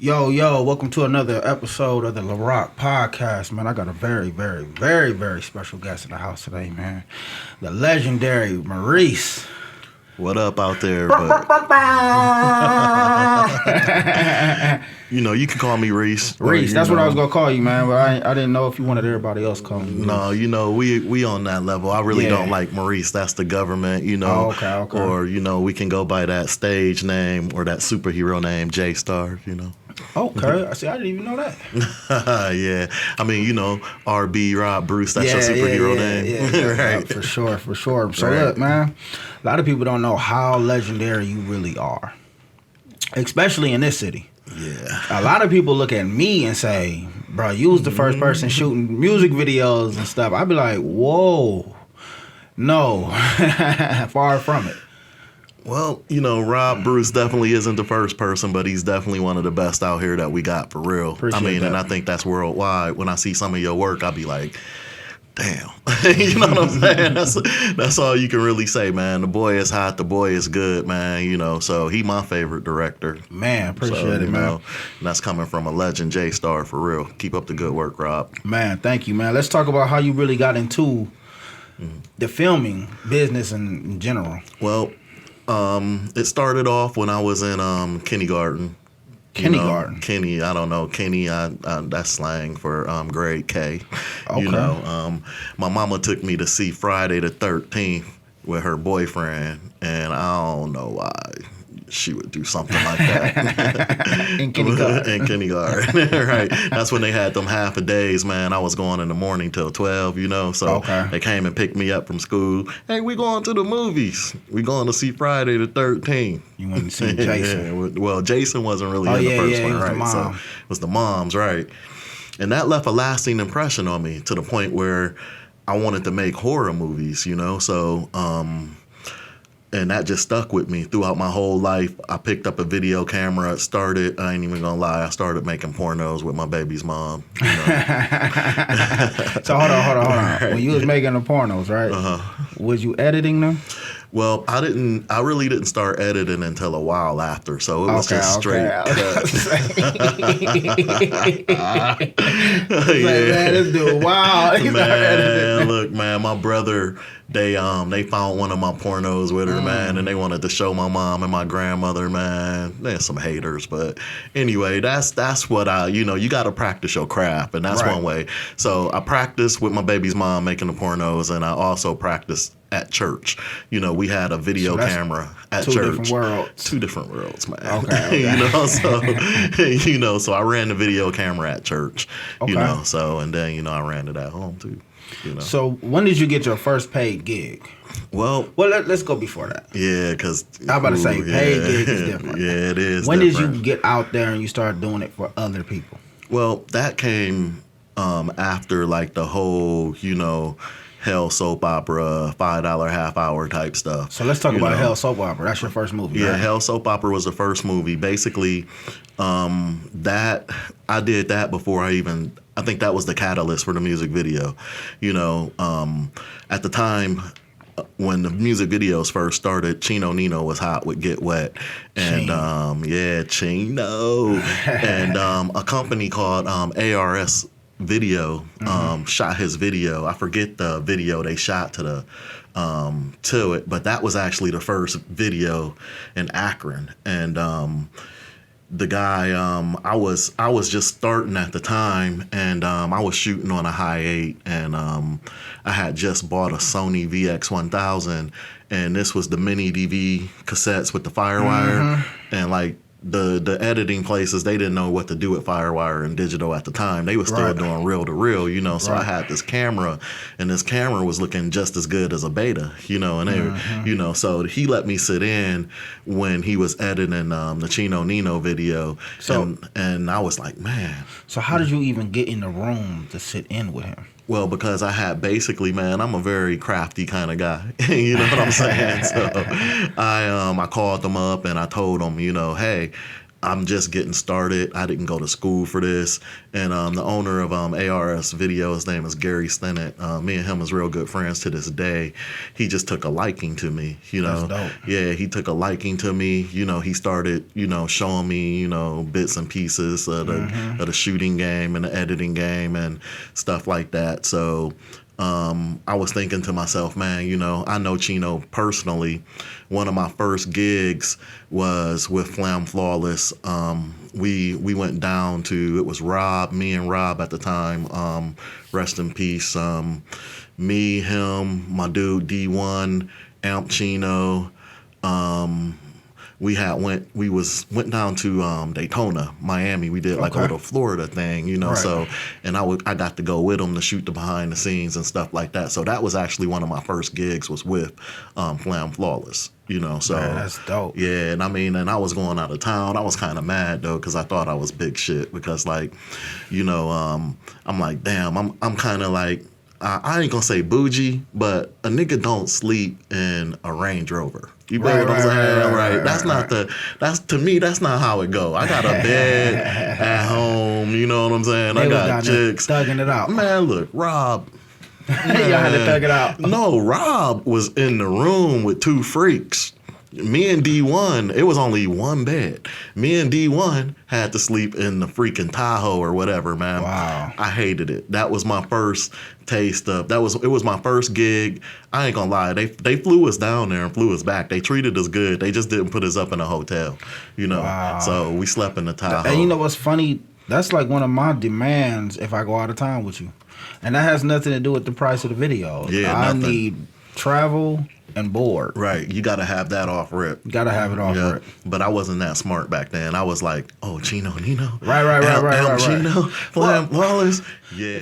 Yo, welcome to another episode of the LeaRoc podcast, man. I got a very, very, very, very special guest in the house today, man. The legendary Reece. What up out there? But you can call me Reece. Reece, that's what I was gonna call you, man. But I didn't know if you wanted everybody else calling you. No, we on that level. I really don't like Maurice. That's the government, Oh, okay. Or we can go by that stage name or that superhero name, J Star. Okay, I didn't even know that. Yeah, I mean, RB Rob Bruce. That's your superhero name, right? For sure. So look, man, a lot of people don't know how legendary you really are, especially in this city. Yeah, a lot of people look at me and say, "Bro, you was the first person shooting music videos and stuff." I'd be like, "Whoa, no, far from it." Well, Rob Bruce definitely isn't the first person, but he's definitely one of the best out here that we got for real. Appreciate that. And I think that's worldwide. When I see some of your work, I'll be like, damn. You know what I'm saying? That's all you can really say, man. The boy is hot. The boy is good, man. So he my favorite director. Man, appreciate it, man. And that's coming from a legend, J Star, for real. Keep up the good work, Rob. Man, thank you, man. Let's talk about how you really got into the filming business in general. Well, it started off when I was in kindergarten. Kenny, I don't know. Kenny, that's slang for grade K. Okay. My mama took me to see Friday the 13th with her boyfriend, and I don't know why she would do something like that. In kindergarten. Right. That's when they had them half a days, man. I was going in the morning till 12, So They came and picked me up from school. Hey, we going to the movies. We going to see Friday the 13th. You went to see Jason. Well, Jason wasn't really in the first one, right? So it was the moms, right? And that left a lasting impression on me to the point where I wanted to make horror movies, So, and that just stuck with me throughout my whole life. I picked up a video camera. I ain't even gonna lie, I started making pornos with my baby's mom. So hold on. Right. When you was making the pornos, right? Was you editing them? Well, I really didn't start editing until a while after, so it was just straight cut. Man, this dude, wow. Man, look, man, my brother, they found one of my pornos with her, man, and they wanted to show my mom and my grandmother, man. There's some haters, but anyway, that's what you got to practice your craft, and that's one way. So I practiced with my baby's mom making the pornos, and I also practiced at church. We had a video camera at church. Two different worlds, man. Okay. So I ran the video camera at church. So and then I ran it at home too. So when did you get your first paid gig? Well, let's go before that. Yeah, because I was about to say paid gig is different. Yeah, it is. When different. did you get out there and you start doing it for other people? Well, that came after like the whole Hell soap opera, $5 half hour type stuff. So let's talk about Hell soap opera. That's your first movie, Yeah, right? Hell soap opera was the first movie. Basically, that I did that before I think that was the catalyst for the music video. At the time when the music videos first started, Chino Nino was hot with Get Wet. And Chino. And a company called ARS Video shot his video. I forget the video they shot to it, but that was actually the first video in Akron. And the guy, I was just starting at the time, and I was shooting on a Hi8, and I had just bought a Sony VX1000, and this was the mini DV cassettes with the Firewire, and like the editing places, they didn't know what to do with Firewire and digital at the time. They were still doing reel to reel, so I had this camera, and this camera was looking just as good as a beta, and they, so he let me sit in when he was editing the Chino Nino video. So, and I was like, man. So how did you even get in the room to sit in with him? Well, because I had basically, man, I'm a very crafty kind of guy. You know what I'm saying? So I called them up and I told them, hey, I'm just getting started. I didn't go to school for this. And the owner of ARS Video, his name is Gary Stennett. Me and him is real good friends to this day. He just took a liking to me, you know. That's dope. Yeah, he took a liking to me. You know, he started, you know, showing me, you know, bits and pieces of the shooting game and the editing game and stuff like that. So I was thinking to myself, man, you know, I know Chino personally. One of my first gigs was with Flam Flawless. We went down to, it was Rob, me and Rob at the time, rest in peace. Me, him, my dude D1, Amp Chino. We went down to Daytona, Miami. We did like a little Florida thing, you know. Right. So, and I got to go with them to shoot the behind the scenes and stuff like that. So that was actually one of my first gigs was with Flam Flawless, you know. So Man, that's dope. yeah, and I mean, and I was going out of town. I was kind of mad though because I thought I was big shit because like, you know, I'm like, damn, I'm kind of like. I ain't gonna say bougie, but a nigga don't sleep in a Range Rover. You know what I'm saying? Right. That's to me, that's not how it go. I got a bed at home, you know what I'm saying? I got chicks. Thugging it out. Man, look, Rob. Y'all had to thug it out. No, Rob was in the room with two freaks. Me and D1, it was only one bed. Me and D1 had to sleep in the freaking Tahoe or whatever, man. Wow. I hated it. That was my first taste of, it was my first gig. I ain't gonna lie, they flew us down there and flew us back. They treated us good. They just didn't put us up in a hotel, you know. Wow. So we slept in the Tahoe. And you know what's funny? That's like one of my demands if I go out of town with you. And that has nothing to do with the price of the video. Yeah, I nothing. need travel and board. Right, you got to have that off rip. Gotta have it off rip. But I wasn't that smart back then. I was like, oh, Chino, Nino. Right. Chino, Flam Flawless. Yeah.